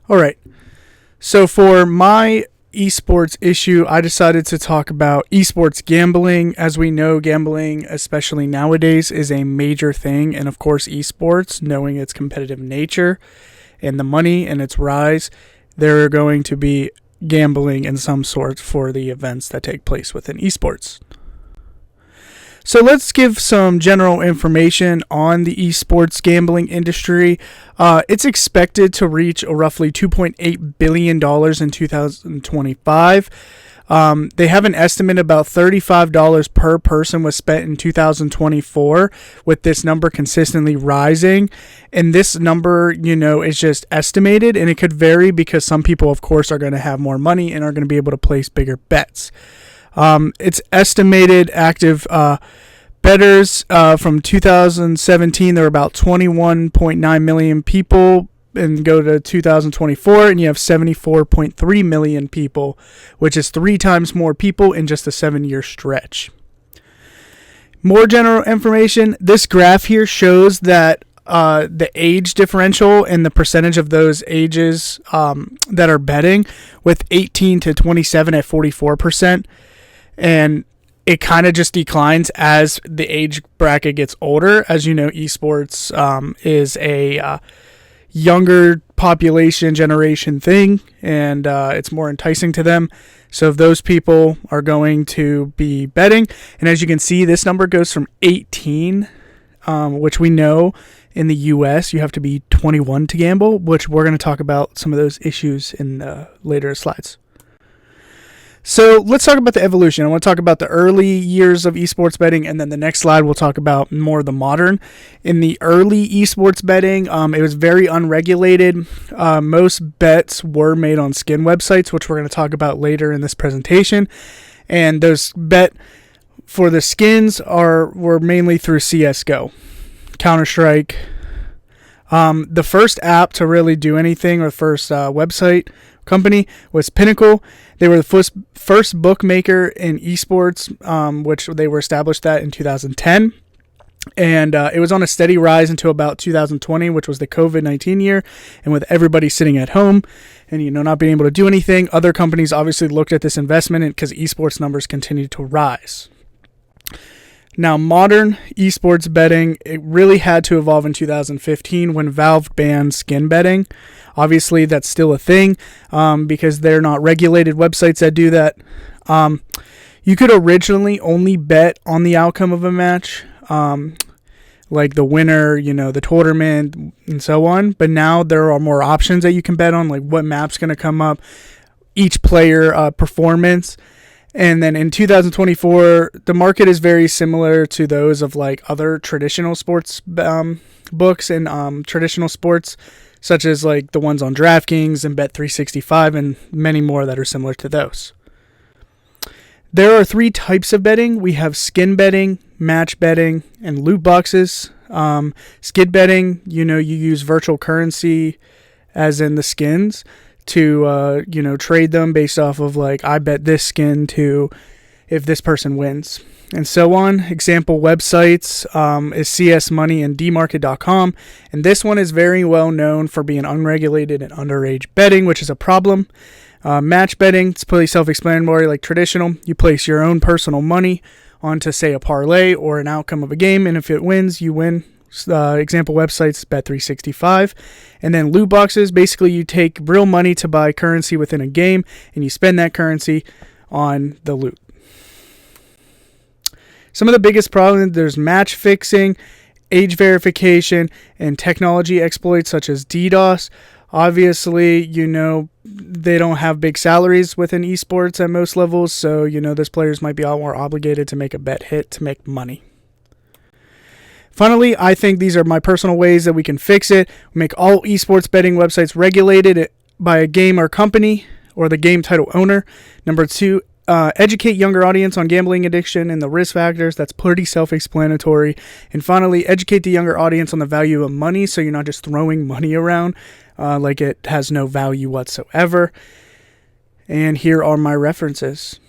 All right. So for my esports issue, I decided to talk about esports gambling. As we know, gambling, especially nowadays, is a major thing. And of course, esports, knowing its competitive nature and the money and its rise, there are going to be gambling in some sort for the events that take place within esports. So let's give some general information on the esports gambling industry. It's expected to reach roughly $2.8 billion in 2025. They have an estimate about $35 per person was spent in 2024, with this number consistently rising. And this number, is just estimated, and it could vary because some people, of course, are going to have more money and are going to be able to place bigger bets. It's estimated active bettors from 2017, there were about 21.9 million people, and go to 2024 and you have 74.3 million people, which is 3 times more people in just a 7-year stretch. More general information, this graph here shows that the age differential and the percentage of those ages that are betting, with 18 to 27 at 44%, and it kind of just declines as the age bracket gets older. As you know, esports is a younger population generation thing, and it's more enticing to them. So if those people are going to be betting, and as you can see, this number goes from 18, which we know in the US you have to be 21 to gamble, which we're going to talk about some of those issues in later slides. So let's talk about the evolution. I want to talk about the early years of esports betting, and then the next slide we'll talk about more of the modern. In the early esports betting, it was very unregulated. Most bets were made on skin websites, which we're going to talk about later in this presentation. And those bet for the skins were mainly through CSGO, Counter-Strike. The first app to really do anything, or the first website company, was Pinnacle. They were the first bookmaker in esports, which they were established that in 2010. And it was on a steady rise until about 2020, which was the COVID-19 year. And with everybody sitting at home and, not being able to do anything, other companies obviously looked at this investment because esports numbers continued to rise. Now, modern esports betting, it really had to evolve in 2015 when Valve banned skin betting. Obviously, that's still a thing because they're not regulated websites that do that. You could originally only bet on the outcome of a match, like the winner, the tournament, and so on. But now there are more options that you can bet on, like what map's going to come up, each player performance. And then in 2024, the market is very similar to those of like other traditional sports books and traditional sports, such as like the ones on DraftKings and Bet365 and many more that are similar to those. There are 3 types of betting. We have skin betting, match betting, and loot boxes. Skid betting, you use virtual currency, as in the skins, to trade them based off of like, I bet this skin to if this person wins, and so on. Example websites is CS Money and dmarket.com, and this one is very well known for being unregulated and underage betting, which is a problem. Match betting, it's pretty self-explanatory. Like traditional, you place your own personal money onto, say, a parlay or an outcome of a game, and if it wins, you win. Example websites, Bet365. And then loot boxes, basically you take real money to buy currency within a game, and you spend that currency on the loot. Some of the biggest problems, there's match fixing, age verification, and technology exploits such as DDoS. Obviously, they don't have big salaries within esports at most levels, so those players might be a lot more obligated to make a bet hit to make money. Finally, I think these are my personal ways that we can fix it. Make all esports betting websites regulated by a game or company or the game title owner. Number 2, educate younger audience on gambling addiction and the risk factors. That's pretty self-explanatory. And finally, educate the younger audience on the value of money, so you're not just throwing money around like it has no value whatsoever. And here are my references.